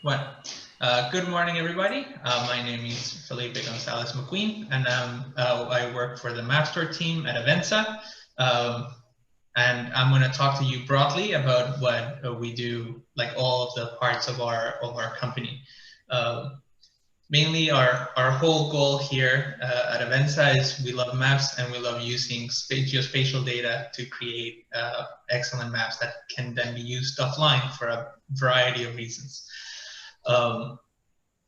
Well, good morning, everybody. My name is Felipe Gonzalez McQueen, and I work for the Map Store team at Avenza. And I'm going to talk to you broadly about what we do, like all of the parts of our company. Mainly, our whole goal here at Avenza is we love maps and we love using geospatial data to create excellent maps that can then be used offline for a variety of reasons.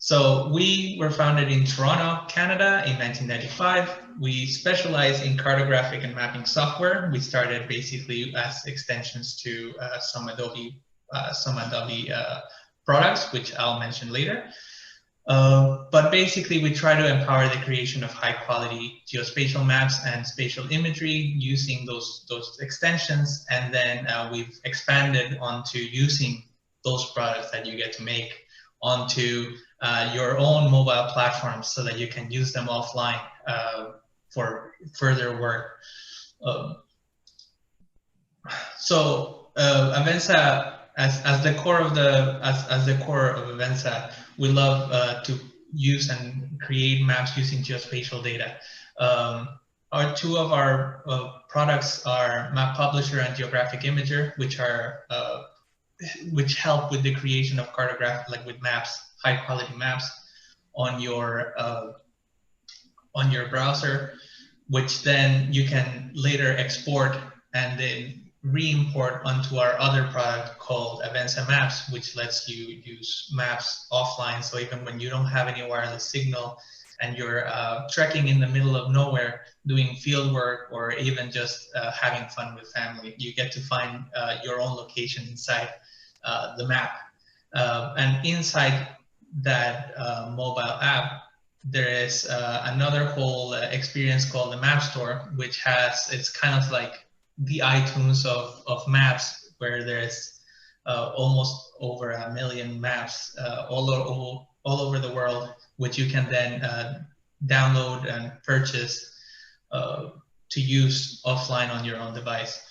So we were founded in Toronto, Canada in 1995. We specialize in cartographic and mapping software. We started basically as extensions to some Adobe products, which I'll mention later. But basically, we try to empower the creation of high-quality geospatial maps and spatial imagery using those extensions, and then we've expanded onto using those products that you get to make onto your own mobile platforms so that you can use them offline for further work. So Avenza, as the core of Avenza, we love to use and create maps using geospatial data. Two of our products are Map Publisher and Geographic Imager, which help with the creation of cartographic, like with maps, high quality maps on your browser, which then you can later export and then re-import onto our other product called Avenza Maps, which lets you use maps offline. So even when you don't have any wireless signal and you're trekking in the middle of nowhere, doing field work, or even just having fun with family, you get to find your own location inside the map. And inside that mobile app, there is another whole experience called the Map Store, which it's kind of like the iTunes of maps, where there's almost over 1 million maps all over the world, which you can then download and purchase to use offline on your own device.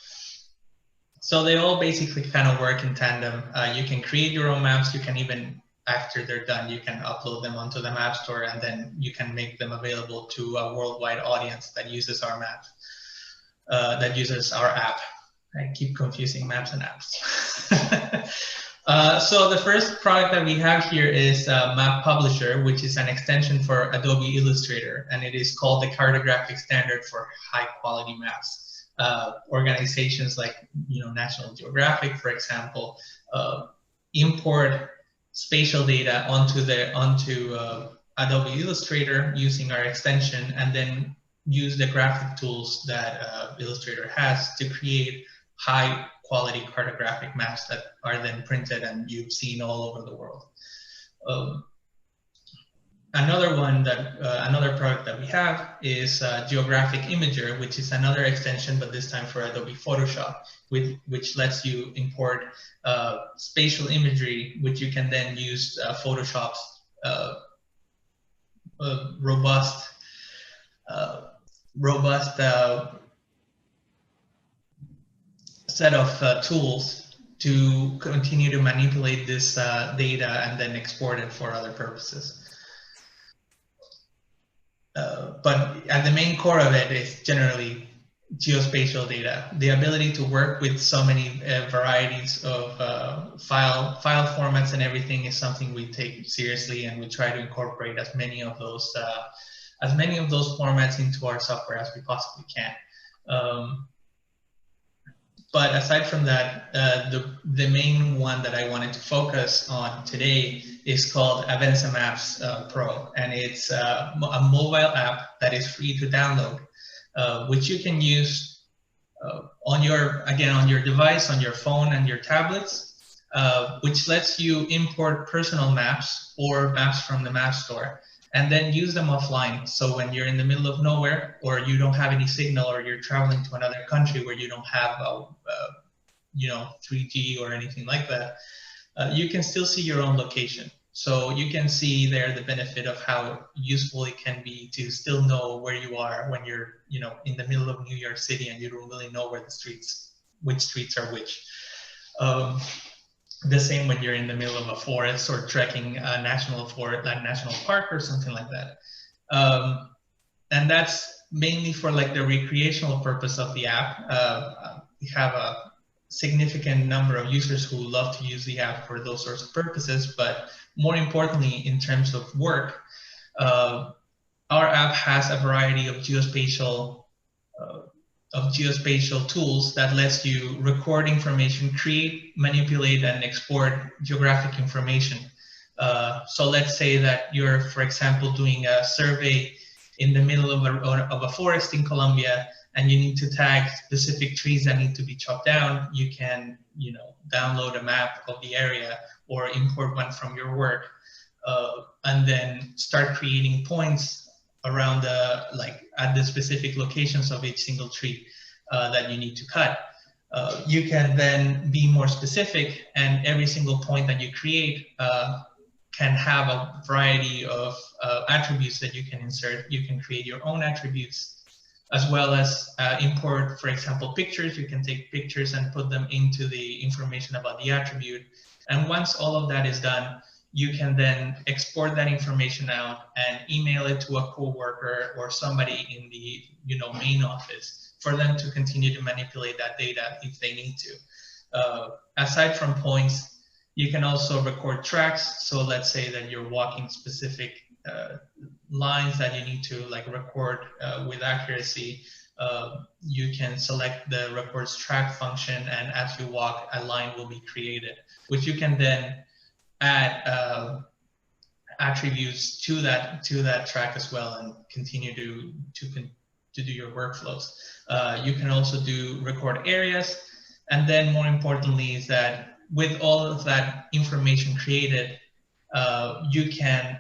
So they all basically kind of work in tandem. You can create your own maps. You can even, after they're done, you can upload them onto the Map Store, and then you can make them available to a worldwide audience that uses our maps, that uses our app. I keep confusing maps and apps. So the first product that we have here is Map Publisher, which is an extension for Adobe Illustrator, and it is called the cartographic standard for high quality maps. Organizations like National Geographic, for example, import spatial data onto Adobe Illustrator using our extension, and then use the graphic tools that Illustrator has to create high quality cartographic maps that are then printed and you've seen all over the world. Another product that we have is Geographic Imager, which is another extension, but this time for Adobe Photoshop, which lets you import spatial imagery, which you can then use Photoshop's robust set of tools to continue to manipulate this data and then export it for other purposes. But at the main core of it is generally geospatial data. The ability to work with so many varieties of file formats and everything is something we take seriously, and we try to incorporate as many of those formats into our software as we possibly can. But aside from that, the main one that I wanted to focus on today is called Avenza Maps Pro, and it's a mobile app that is free to download, which you can use on your device, on your phone and your tablets, which lets you import personal maps or maps from the Map Store, and then use them offline. So when you're in the middle of nowhere, or you don't have any signal, or you're traveling to another country where you don't have 3G or anything like that, you can still see your own location. So you can see there the benefit of how useful it can be to still know where you are when you're in the middle of New York City and you don't really know which streets are which. The same when you're in the middle of a forest or trekking a national forest, like national park or something like that. And that's mainly for like the recreational purpose of the app. We have a significant number of users who love to use the app for those sorts of purposes, but more importantly, in terms of work, uh, our app has a variety uh, of geospatial tools that lets you record information, create, manipulate, and export geographic information. So let's say that you're, for example, doing a survey in the middle of a forest in Colombia, and you need to tag specific trees that need to be chopped down. You can, download a map of the area or import one from your work, and then start creating points around at the specific locations of each single tree that you need to cut. You can then be more specific, and every single point that you create can have a variety of attributes that you can insert. You can create your own attributes, as well as import, for example, pictures. You can take pictures and put them into the information about the attribute. And once all of that is done, you can then export that information out and email it to a coworker or somebody in the main office for them to continue to manipulate that data if they need to. Aside from points, you can also record tracks. So let's say that you're walking specific lines that you need to record with accuracy. You can select the records track function, and as you walk, a line will be created, which you can then add attributes to that track as well, and continue to do your workflows. You can also record areas, and then more importantly is that with all of that information created, you can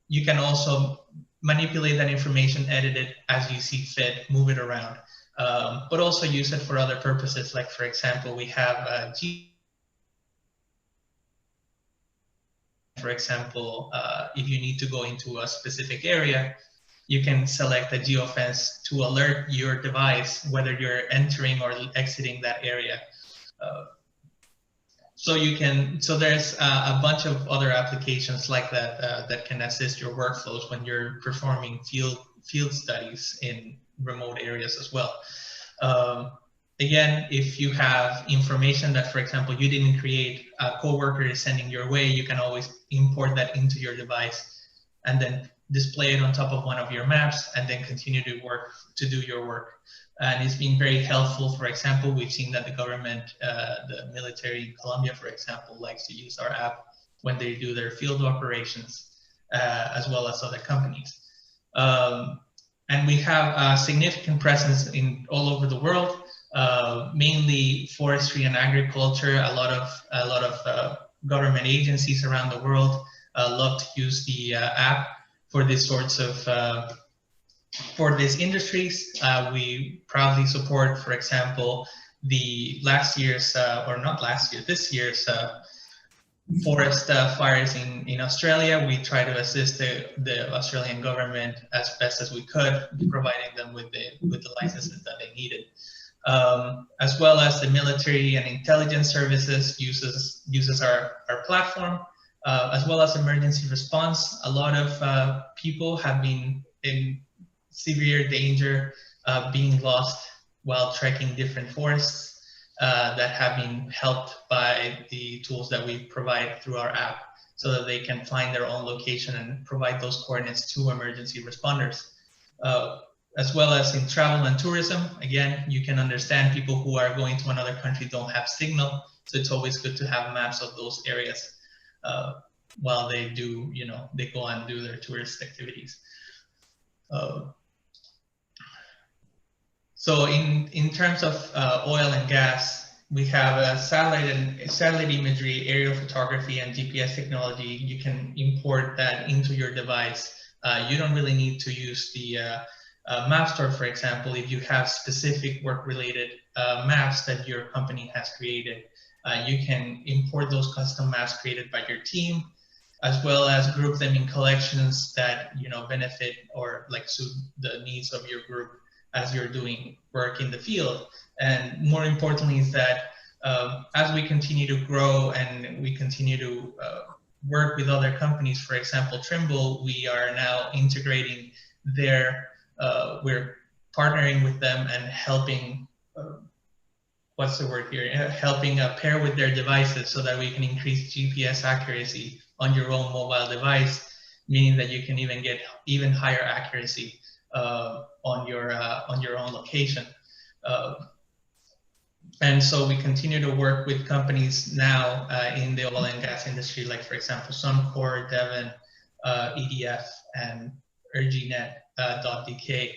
you can also manipulate that information, edit it as you see fit, move it around, but also use it for other purposes. Like, for example, we have for example, if you need to go into a specific area, you can select a geofence to alert your device whether you're entering or exiting that area. So there's a bunch of other applications like that that can assist your workflows when you're performing field studies in remote areas as well. Again, if you have information that, for example, you didn't create, a coworker is sending your way, you can always import that into your device and then display it on top of one of your maps, and then continue to do your work. And it's been very helpful. For example, we've seen that the government, the military in Colombia, for example, likes to use our app when they do their field operations, as well as other companies. And we have a significant presence all over the world, mainly forestry and agriculture. A lot of government agencies around the world love to use the app for these sorts of for these industries. We proudly support, for example, this year's forest fires in Australia. We try to assist the Australian government as best as we could, providing them with the licenses that they needed. As well as the military and intelligence services uses our platform, as well as emergency response. A lot of people have been in severe danger, being lost while trekking different forests, that have been helped by the tools that we provide through our app, so that they can find their own location and provide those coordinates to emergency responders. As well as in travel and tourism, again, you can understand people who are going to another country don't have signal, so it's always good to have maps of those areas while they go and do their tourist activities. So in terms of oil and gas, we have satellite imagery, aerial photography, and GPS technology. You can import that into your device. You don't really need to use the map store, for example, if you have specific work-related maps that your company has created. You can import those custom maps created by your team, as well as group them in collections that benefit or suit the needs of your group as you're doing work in the field. And more importantly is that as we continue to grow and we continue to work with other companies, for example, Trimble, we are now integrating their, we're partnering with them and helping, what's the word here? Helping pair with their devices so that we can increase GPS accuracy on your own mobile device, meaning that you can even get even higher accuracy on your own location. And so we continue to work with companies now in the oil and gas industry, like, for example, Suncor, Devon, EDF, and ERGINet.dk,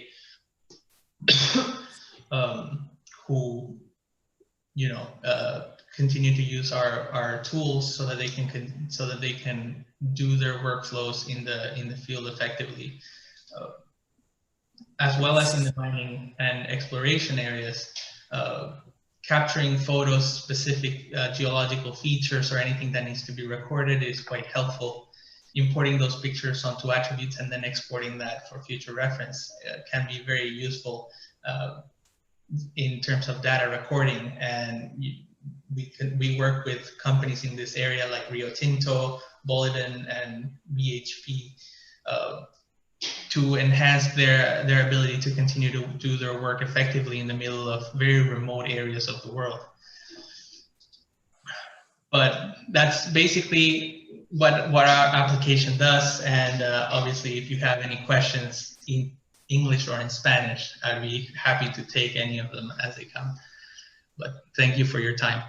who, you know, continue to use our tools so that they can do their workflows in the field effectively, as well as in the mining and exploration areas. Capturing photos, specific geological features, or anything that needs to be recorded is quite helpful. Importing those pictures onto attributes and then exporting that for future reference can be very useful in terms of data recording. And we work with companies in this area like Rio Tinto, Boliden, and BHP to enhance their ability to continue to do their work effectively in the middle of very remote areas of the world. But that's basically what our application does. And obviously, if you have any questions in English or in Spanish, I'd be happy to take any of them as they come. But thank you for your time.